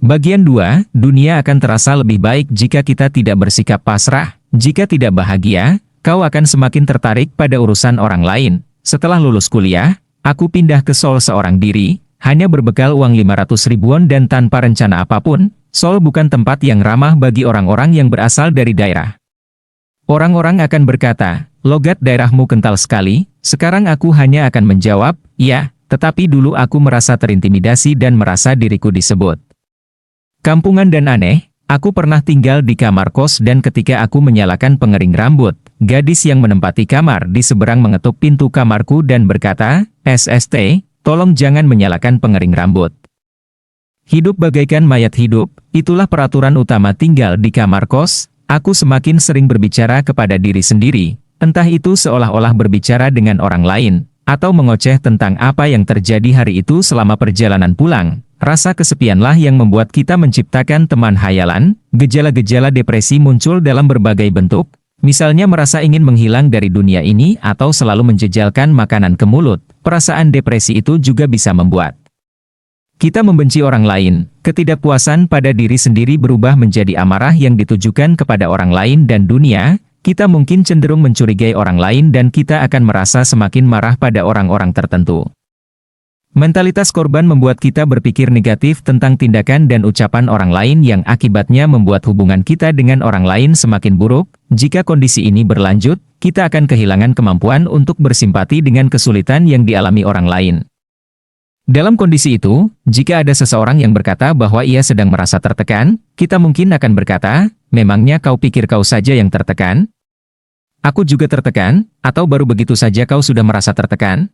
Bagian 2, dunia akan terasa lebih baik jika kita tidak bersikap pasrah. Jika tidak bahagia, kau akan semakin tertarik pada urusan orang lain. Setelah lulus kuliah, aku pindah ke Seoul seorang diri, hanya berbekal uang 500 ribuan dan tanpa rencana apapun. Seoul bukan tempat yang ramah bagi orang-orang yang berasal dari daerah. Orang-orang akan berkata, logat daerahmu kental sekali. Sekarang aku hanya akan menjawab, ya, tetapi dulu aku merasa terintimidasi dan merasa diriku disebut kampungan dan aneh. Aku pernah tinggal di kamar kos dan ketika aku menyalakan pengering rambut, gadis yang menempati kamar di seberang mengetuk pintu kamarku dan berkata, SST, tolong jangan menyalakan pengering rambut. Hidup bagaikan mayat hidup, itulah peraturan utama tinggal di kamar kos. Aku semakin sering berbicara kepada diri sendiri, entah itu seolah-olah berbicara dengan orang lain, atau mengoceh tentang apa yang terjadi hari itu selama perjalanan pulang. Rasa kesepianlah yang membuat kita menciptakan teman hayalan. Gejala-gejala depresi muncul dalam berbagai bentuk, misalnya merasa ingin menghilang dari dunia ini atau selalu menjejalkan makanan ke mulut. Perasaan depresi itu juga bisa membuat kita membenci orang lain. Ketidakpuasan pada diri sendiri berubah menjadi amarah yang ditujukan kepada orang lain dan dunia. Kita mungkin cenderung mencurigai orang lain dan kita akan merasa semakin marah pada orang-orang tertentu. Mentalitas korban membuat kita berpikir negatif tentang tindakan dan ucapan orang lain yang akibatnya membuat hubungan kita dengan orang lain semakin buruk. Jika kondisi ini berlanjut, kita akan kehilangan kemampuan untuk bersimpati dengan kesulitan yang dialami orang lain. Dalam kondisi itu, jika ada seseorang yang berkata bahwa ia sedang merasa tertekan, kita mungkin akan berkata, memangnya kau pikir kau saja yang tertekan? Aku juga tertekan, atau baru begitu saja kau sudah merasa tertekan?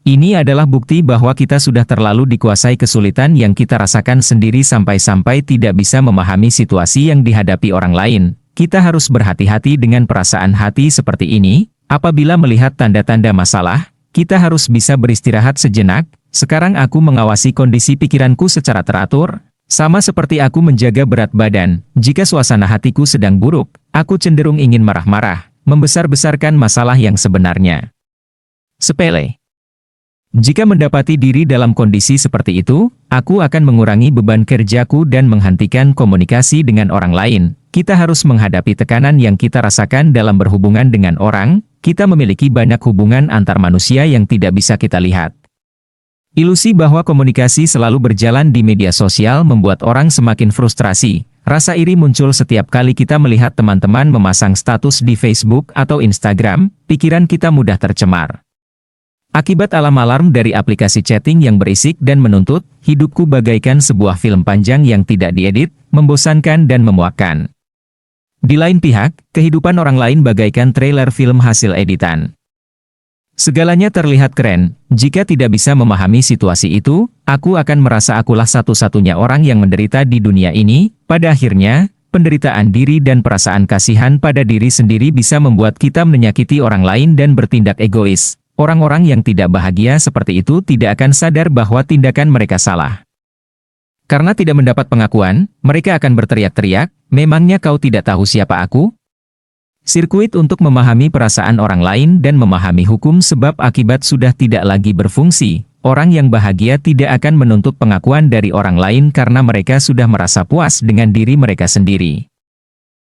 Ini adalah bukti bahwa kita sudah terlalu dikuasai kesulitan yang kita rasakan sendiri sampai-sampai tidak bisa memahami situasi yang dihadapi orang lain. Kita harus berhati-hati dengan perasaan hati seperti ini. Apabila melihat tanda-tanda masalah, kita harus bisa beristirahat sejenak. Sekarang aku mengawasi kondisi pikiranku secara teratur, sama seperti aku menjaga berat badan. Jika suasana hatiku sedang buruk, aku cenderung ingin marah-marah, membesar-besarkan masalah yang sebenarnya sepele. Jika mendapati diri dalam kondisi seperti itu, aku akan mengurangi beban kerjaku dan menghentikan komunikasi dengan orang lain. Kita harus menghadapi tekanan yang kita rasakan dalam berhubungan dengan orang. Kita memiliki banyak hubungan antar manusia yang tidak bisa kita lihat. Ilusi bahwa komunikasi selalu berjalan di media sosial membuat orang semakin frustrasi. Rasa iri muncul setiap kali kita melihat teman-teman memasang status di Facebook atau Instagram. Pikiran kita mudah tercemar akibat alarm-alarm dari aplikasi chatting yang berisik dan menuntut. Hidupku bagaikan sebuah film panjang yang tidak diedit, membosankan dan memuakkan. Di lain pihak, kehidupan orang lain bagaikan trailer film hasil editan. Segalanya terlihat keren. Jika tidak bisa memahami situasi itu, aku akan merasa akulah satu-satunya orang yang menderita di dunia ini. Pada akhirnya, penderitaan diri dan perasaan kasihan pada diri sendiri bisa membuat kita menyakiti orang lain dan bertindak egois. Orang-orang yang tidak bahagia seperti itu tidak akan sadar bahwa tindakan mereka salah. Karena tidak mendapat pengakuan, mereka akan berteriak-teriak, memangnya kau tidak tahu siapa aku? Sirkuit untuk memahami perasaan orang lain dan memahami hukum sebab akibat sudah tidak lagi berfungsi. Orang yang bahagia tidak akan menuntut pengakuan dari orang lain karena mereka sudah merasa puas dengan diri mereka sendiri.